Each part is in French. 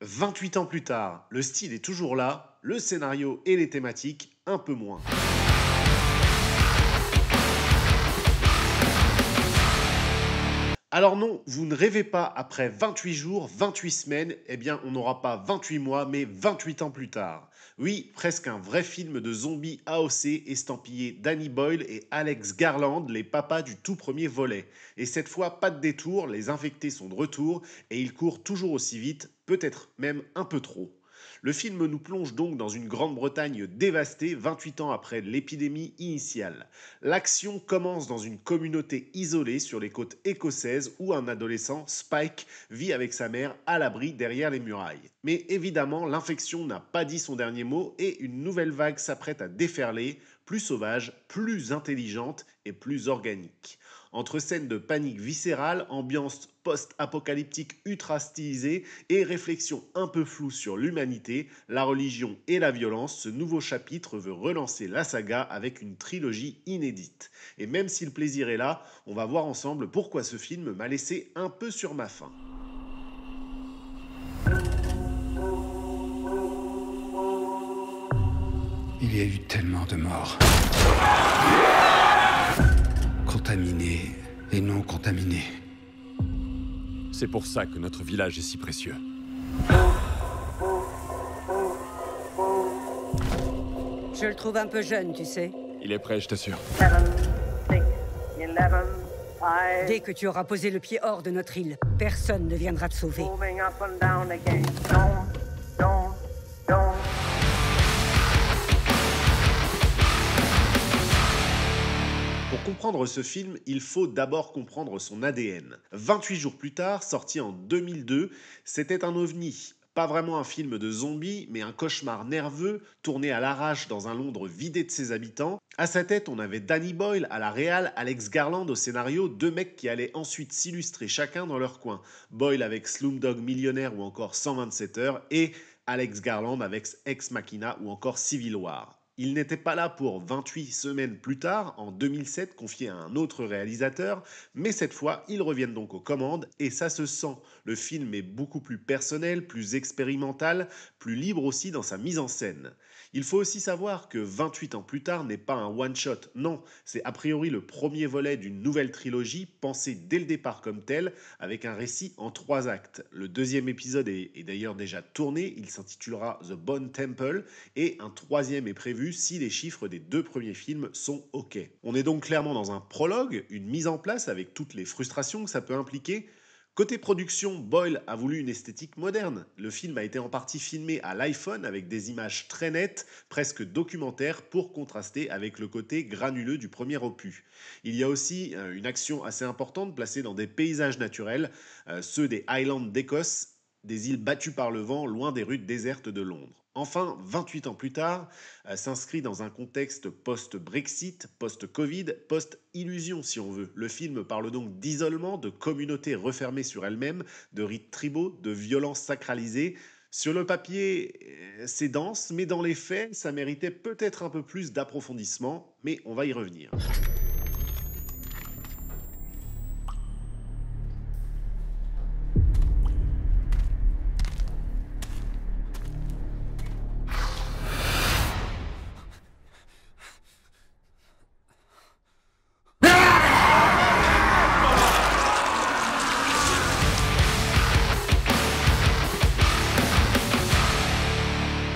28 ans plus tard, le style est toujours là, le scénario et les thématiques un peu moins. Alors non, vous ne rêvez pas, après 28 jours, 28 semaines, eh bien on n'aura pas 28 mois, mais 28 ans plus tard. Oui, presque un vrai film de zombies AOC estampillé Danny Boyle et Alex Garland, les papas du tout premier volet. Et cette fois, pas de détour, les infectés sont de retour et ils courent toujours aussi vite, peut-être même un peu trop. Le film nous plonge donc dans une Grande-Bretagne dévastée 28 ans après l'épidémie initiale. L'action commence dans une communauté isolée sur les côtes écossaises où un adolescent, Spike, vit avec sa mère à l'abri derrière les murailles. Mais évidemment, l'infection n'a pas dit son dernier mot et une nouvelle vague s'apprête à déferler, plus sauvage, plus intelligente et plus organique. Entre scènes de panique viscérale, ambiance post-apocalyptique ultra stylisée et réflexion un peu floue sur l'humanité, la religion et la violence, ce nouveau chapitre veut relancer la saga avec une trilogie inédite. Et même si le plaisir est là, on va voir ensemble pourquoi ce film m'a laissé un peu sur ma faim. Il y a eu tellement de morts. Contaminés et non contaminés. C'est pour ça que notre village est si précieux. Je le trouve un peu jeune, tu sais. Il est prêt, je t'assure. 7, 6, 11, 5, Dès que tu auras posé le pied hors de notre île, personne ne viendra te sauver. moving up and down again. Don't. Pour comprendre ce film, il faut d'abord comprendre son ADN. 28 jours plus tard, sorti en 2002, c'était un ovni. Pas vraiment un film de zombies, mais un cauchemar nerveux, tourné à l'arrache dans un Londres vidé de ses habitants. À sa tête, on avait Danny Boyle à la réal, Alex Garland au scénario, deux mecs qui allaient ensuite s'illustrer chacun dans leur coin. Boyle avec Slumdog Millionnaire ou encore 127 heures, et Alex Garland avec Ex Machina ou encore Civil War. Il n'était pas là pour 28 semaines plus tard, en 2007, confié à un autre réalisateur, mais cette fois, ils reviennent donc aux commandes et ça se sent. Le film est beaucoup plus personnel, plus expérimental, plus libre aussi dans sa mise en scène. Il faut aussi savoir que 28 ans plus tard n'est pas un one-shot, non, c'est a priori le premier volet d'une nouvelle trilogie pensée dès le départ comme telle, avec un récit en 3 actes. Le deuxième épisode est d'ailleurs déjà tourné, il s'intitulera The Bone Temple, et un troisième est prévu si les chiffres des 2 premiers films sont OK. On est donc clairement dans un prologue, une mise en place avec toutes les frustrations que ça peut impliquer. Côté production, Boyle a voulu une esthétique moderne. Le film a été en partie filmé à l'iPhone avec des images très nettes, presque documentaires, pour contraster avec le côté granuleux du premier opus. Il y a aussi une action assez importante placée dans des paysages naturels, ceux des Highlands d'Écosse, des îles battues par le vent, loin des rues désertes de Londres. Enfin, 28 ans plus tard, s'inscrit dans un contexte post-Brexit, post-Covid, post-illusion si on veut. Le film parle donc d'isolement, de communautés refermées sur elles-mêmes, de rites tribaux, de violences sacralisées. Sur le papier, c'est dense, mais dans les faits, ça méritait peut-être un peu plus d'approfondissement, mais on va y revenir.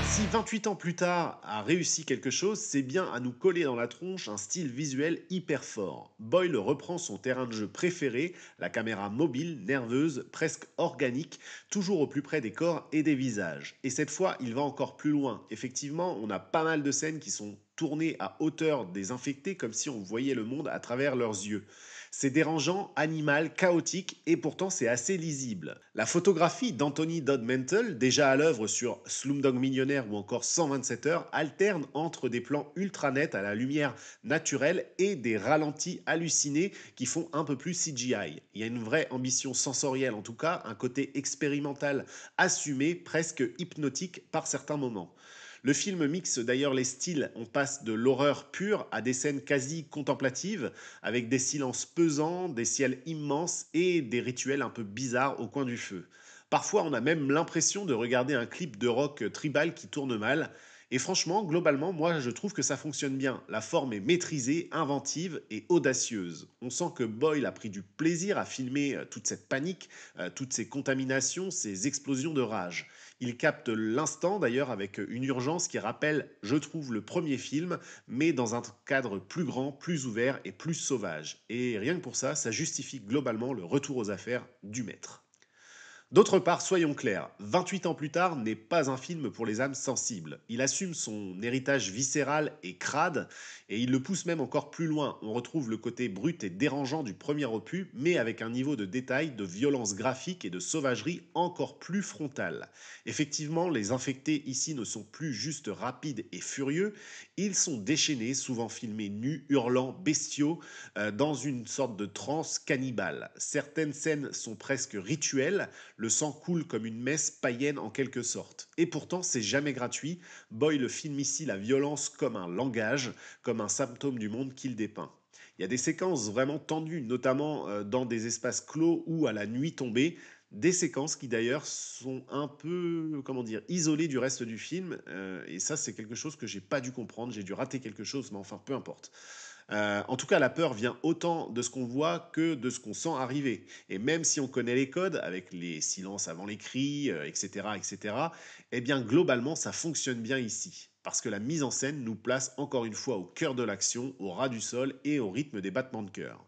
Si 28 ans plus tard a réussi quelque chose, c'est bien à nous coller dans la tronche un style visuel hyper fort. Boyle reprend son terrain de jeu préféré, la caméra mobile, nerveuse, presque organique, toujours au plus près des corps et des visages. Et cette fois, il va encore plus loin. Effectivement, on a pas mal de scènes qui sont tournées à hauteur des infectés, comme si on voyait le monde à travers leurs yeux. C'est dérangeant, animal, chaotique et pourtant c'est assez lisible. La photographie d'Anthony Dodd Mantle, déjà à l'œuvre sur Slumdog Millionnaire ou encore 127 heures, alterne entre des plans ultra nets à la lumière naturelle et des ralentis hallucinés qui font un peu plus CGI. Il y a une vraie ambition sensorielle en tout cas, un côté expérimental assumé, presque hypnotique par certains moments. Le film mixe d'ailleurs les styles, on passe de l'horreur pure à des scènes quasi contemplatives, avec des silences pesants, des ciels immenses et des rituels un peu bizarres au coin du feu. Parfois, on a même l'impression de regarder un clip de rock tribal qui tourne mal. Et franchement, globalement, moi, je trouve que ça fonctionne bien. La forme est maîtrisée, inventive et audacieuse. On sent que Boyle a pris du plaisir à filmer toute cette panique, toutes ces contaminations, ces explosions de rage. Il capte l'instant, d'ailleurs, avec une urgence qui rappelle, je trouve, le premier film, mais dans un cadre plus grand, plus ouvert et plus sauvage. Et rien que pour ça, ça justifie globalement le retour aux affaires du maître. D'autre part, soyons clairs, 28 ans plus tard n'est pas un film pour les âmes sensibles. Il assume son héritage viscéral et crade, et il le pousse même encore plus loin. On retrouve le côté brut et dérangeant du premier opus, mais avec un niveau de détail, de violence graphique et de sauvagerie encore plus frontal. Effectivement, les infectés ici ne sont plus juste rapides et furieux, ils sont déchaînés, souvent filmés nus, hurlants, bestiaux, dans une sorte de transe cannibale. Certaines scènes sont presque rituelles, le sang coule comme une messe païenne en quelque sorte. Et pourtant, c'est jamais gratuit. Boyle filme ici la violence comme un langage, comme un symptôme du monde qu'il dépeint. Il y a des séquences vraiment tendues, notamment dans des espaces clos ou à la nuit tombée. Des séquences qui d'ailleurs sont un peu, comment dire, isolées du reste du film. Et ça, c'est quelque chose que j'ai pas dû comprendre. J'ai dû rater quelque chose, mais enfin, peu importe. En tout cas, la peur vient autant de ce qu'on voit que de ce qu'on sent arriver. Et même si on connaît les codes, avec les silences avant les cris, etc., etc., eh bien, globalement, ça fonctionne bien ici. Parce que la mise en scène nous place encore une fois au cœur de l'action, au ras du sol et au rythme des battements de cœur.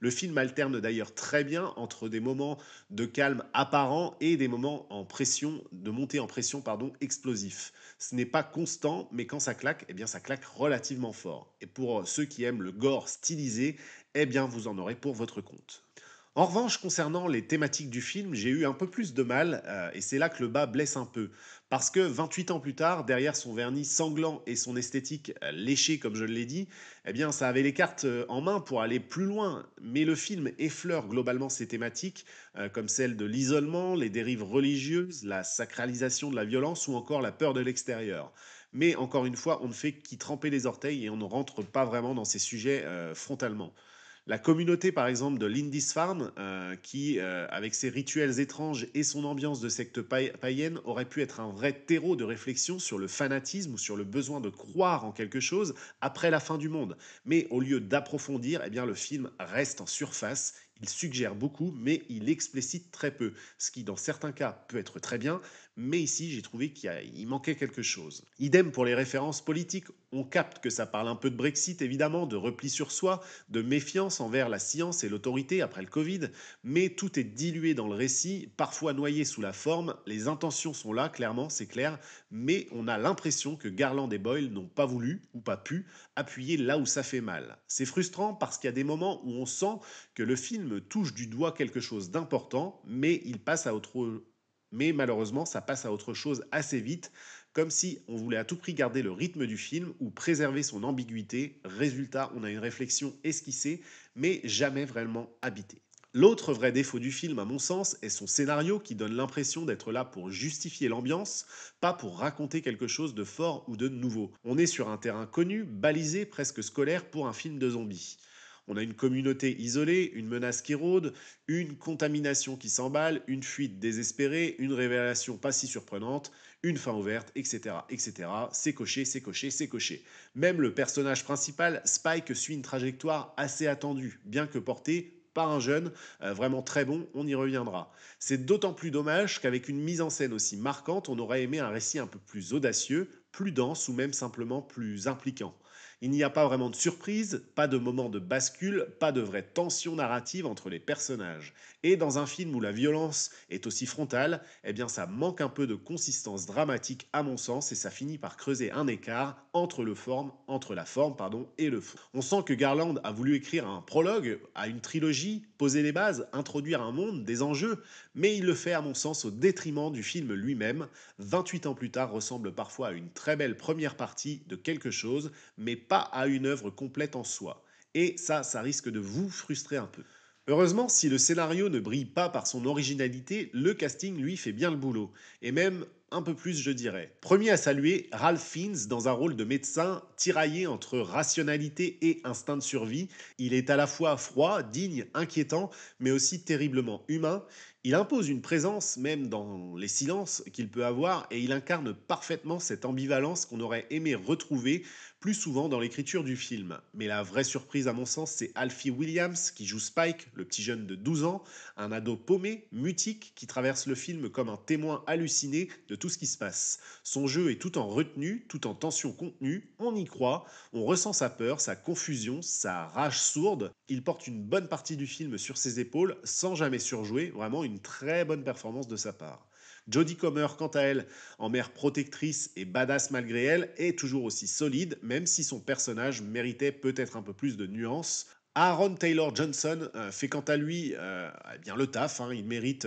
Le film alterne d'ailleurs très bien entre des moments de calme apparent et des moments en pression, de montée en pression explosif. Ce n'est pas constant, mais quand ça claque, eh bien ça claque relativement fort. Et pour ceux qui aiment le gore stylisé, eh bien vous en aurez pour votre compte. En revanche, concernant les thématiques du film, j'ai eu un peu plus de mal, et c'est là que le bas blesse un peu. Parce que 28 ans plus tard, derrière son vernis sanglant et son esthétique léchée, comme je l'ai dit, eh bien, ça avait les cartes en main pour aller plus loin. Mais le film effleure globalement ces thématiques, comme celle de l'isolement, les dérives religieuses, la sacralisation de la violence ou encore la peur de l'extérieur. Mais encore une fois, on ne fait qu'y tremper les orteils et on ne rentre pas vraiment dans ces sujets frontalement. La communauté, par exemple, de Lindisfarne, qui, avec ses rituels étranges et son ambiance de secte païenne, aurait pu être un vrai terreau de réflexion sur le fanatisme ou sur le besoin de croire en quelque chose après la fin du monde. Mais au lieu d'approfondir, eh bien, le film reste en surface. Il suggère beaucoup, mais il explicite très peu, ce qui dans certains cas peut être très bien, mais ici j'ai trouvé qu'il manquait quelque chose. Idem pour les références politiques, on capte que ça parle un peu de Brexit évidemment, de repli sur soi, de méfiance envers la science et l'autorité après le Covid, mais tout est dilué dans le récit, parfois noyé sous la forme, les intentions sont là, clairement, c'est clair, mais on a l'impression que Garland et Boyle n'ont pas voulu, ou pas pu, appuyer là où ça fait mal. C'est frustrant parce qu'il y a des moments où on sent que le film touche du doigt quelque chose d'important, mais malheureusement, ça passe à autre chose assez vite, comme si on voulait à tout prix garder le rythme du film ou préserver son ambiguïté. Résultat, on a une réflexion esquissée, mais jamais vraiment habitée. L'autre vrai défaut du film, à mon sens, est son scénario qui donne l'impression d'être là pour justifier l'ambiance, pas pour raconter quelque chose de fort ou de nouveau. On est sur un terrain connu, balisé, presque scolaire pour un film de zombies. On a une communauté isolée, une menace qui rôde, une contamination qui s'emballe, une fuite désespérée, une révélation pas si surprenante, une fin ouverte, etc. etc. C'est coché, c'est coché, c'est coché. Même le personnage principal, Spike, suit une trajectoire assez attendue, bien que portée par un jeune vraiment très bon, on y reviendra. C'est d'autant plus dommage qu'avec une mise en scène aussi marquante, on aurait aimé un récit un peu plus audacieux, plus dense ou même simplement plus impliquant. Il n'y a pas vraiment de surprise, pas de moment de bascule, pas de vraie tension narrative entre les personnages. Et dans un film où la violence est aussi frontale, eh bien ça manque un peu de consistance dramatique à mon sens et ça finit par creuser un écart entre la forme et le fond. On sent que Garland a voulu écrire un prologue à une trilogie, poser les bases, introduire un monde, des enjeux, mais il le fait à mon sens au détriment du film lui-même. 28 ans plus tard ressemble parfois à une très belle première partie de quelque chose, mais pas à une œuvre complète en soi. Et ça risque de vous frustrer un peu. Heureusement, si le scénario ne brille pas par son originalité, le casting lui fait bien le boulot. Et même un peu plus je dirais. Premier à saluer, Ralph Fiennes dans un rôle de médecin tiraillé entre rationalité et instinct de survie. Il est à la fois froid, digne, inquiétant, mais aussi terriblement humain. Il impose une présence, même dans les silences qu'il peut avoir, et il incarne parfaitement cette ambivalence qu'on aurait aimé retrouver plus souvent dans l'écriture du film. Mais la vraie surprise à mon sens, c'est Alfie Williams qui joue Spike, le petit jeune de 12 ans, un ado paumé, mutique, qui traverse le film comme un témoin halluciné de tout ce qui se passe. Son jeu est tout en retenue, tout en tension contenue, on y croit, on ressent sa peur, sa confusion, sa rage sourde. Il porte une bonne partie du film sur ses épaules sans jamais surjouer, vraiment une très bonne performance de sa part. Jodie Comer, quant à elle, en mère protectrice et badass malgré elle, est toujours aussi solide, même si son personnage méritait peut-être un peu plus de nuances. Aaron Taylor Johnson fait quant à lui eh bien le taf, hein, il mérite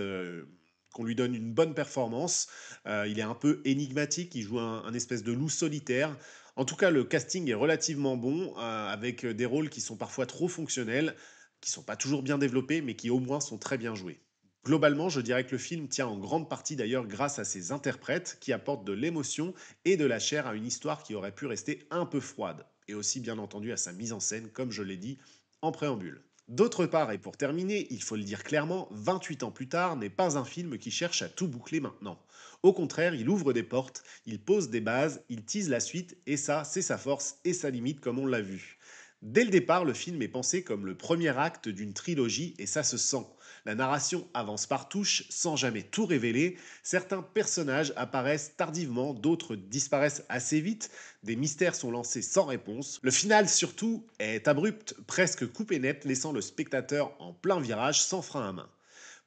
qu'on lui donne une bonne performance. Il est un peu énigmatique, il joue un espèce de loup solitaire. En tout cas, le casting est relativement bon, avec des rôles qui sont parfois trop fonctionnels, qui sont pas toujours bien développés, mais qui au moins sont très bien joués. Globalement, je dirais que le film tient en grande partie d'ailleurs grâce à ses interprètes qui apportent de l'émotion et de la chair à une histoire qui aurait pu rester un peu froide. Et aussi bien entendu à sa mise en scène, comme je l'ai dit en préambule. D'autre part, et pour terminer, il faut le dire clairement, 28 ans plus tard n'est pas un film qui cherche à tout boucler maintenant. Au contraire, il ouvre des portes, il pose des bases, il tease la suite, et ça, c'est sa force et sa limite comme on l'a vu. Dès le départ, le film est pensé comme le premier acte d'une trilogie et ça se sent. La narration avance par touches sans jamais tout révéler. Certains personnages apparaissent tardivement, d'autres disparaissent assez vite. Des mystères sont lancés sans réponse. Le final surtout est abrupt, presque coupé net, laissant le spectateur en plein virage sans frein à main.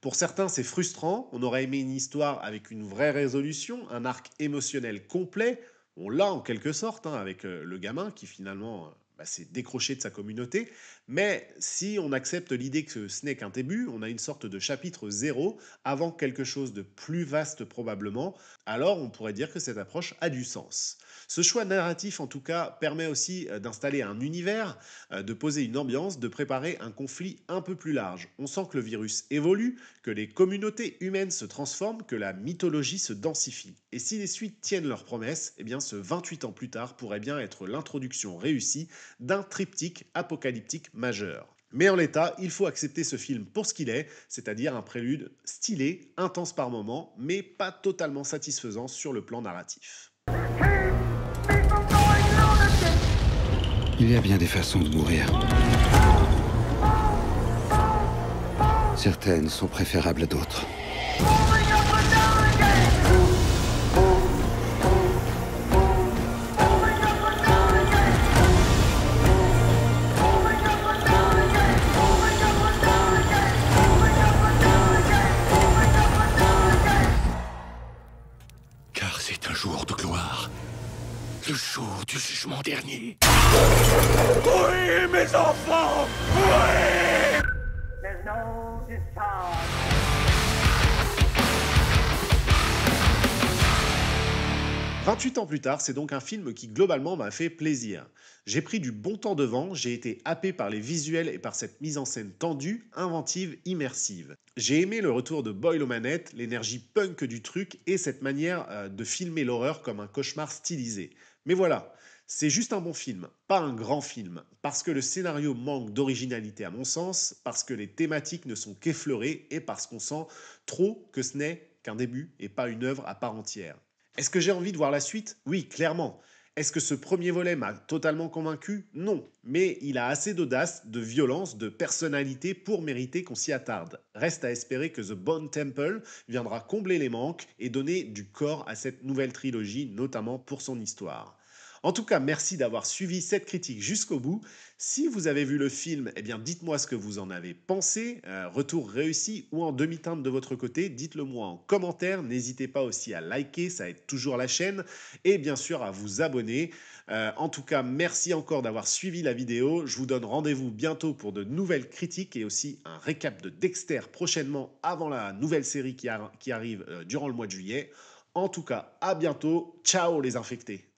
Pour certains, c'est frustrant. On aurait aimé une histoire avec une vraie résolution, un arc émotionnel complet. On l'a en quelque sorte, hein, avec le gamin qui finalement s'est décroché de sa communauté. Mais si on accepte l'idée que ce n'est qu'un début, on a une sorte de chapitre zéro avant quelque chose de plus vaste probablement, alors on pourrait dire que cette approche a du sens. Ce choix narratif en tout cas permet aussi d'installer un univers, de poser une ambiance, de préparer un conflit un peu plus large. On sent que le virus évolue, que les communautés humaines se transforment, que la mythologie se densifie. Et si les suites tiennent leurs promesses, eh bien ce 28 ans plus tard pourrait bien être l'introduction réussie d'un triptyque apocalyptique majeur. Mais en l'état, il faut accepter ce film pour ce qu'il est, c'est-à-dire un prélude stylé, intense par moments, mais pas totalement satisfaisant sur le plan narratif. Il y a bien des façons de mourir. Certaines sont préférables à d'autres. Car c'est un jour de gloire. Le jour du jugement dernier. Oui, mes enfants! Oui! There's no discharge. « 28 ans plus tard, c'est donc un film qui globalement m'a fait plaisir. J'ai pris du bon temps devant, j'ai été happé par les visuels et par cette mise en scène tendue, inventive, immersive. J'ai aimé le retour de Boyle aux manettes, l'énergie punk du truc et cette manière de filmer l'horreur comme un cauchemar stylisé. Mais voilà, c'est juste un bon film, pas un grand film, parce que le scénario manque d'originalité à mon sens, parce que les thématiques ne sont qu'effleurées et parce qu'on sent trop que ce n'est qu'un début et pas une œuvre à part entière. Est-ce que j'ai envie de voir la suite? Oui, clairement. Est-ce que ce premier volet m'a totalement convaincu? Non. Mais il a assez d'audace, de violence, de personnalité pour mériter qu'on s'y attarde. Reste à espérer que The Bone Temple viendra combler les manques et donner du corps à cette nouvelle trilogie, notamment pour son histoire. En tout cas, merci d'avoir suivi cette critique jusqu'au bout. Si vous avez vu le film, eh bien dites-moi ce que vous en avez pensé. Retour réussi ou en demi-teinte de votre côté, dites-le moi en commentaire. N'hésitez pas aussi à liker, ça aide toujours la chaîne. Et bien sûr à vous abonner. En tout cas, merci encore d'avoir suivi la vidéo. Je vous donne rendez-vous bientôt pour de nouvelles critiques et aussi un récap de Dexter prochainement avant la nouvelle série qui arrive durant le mois de juillet. En tout cas, à bientôt. Ciao les infectés.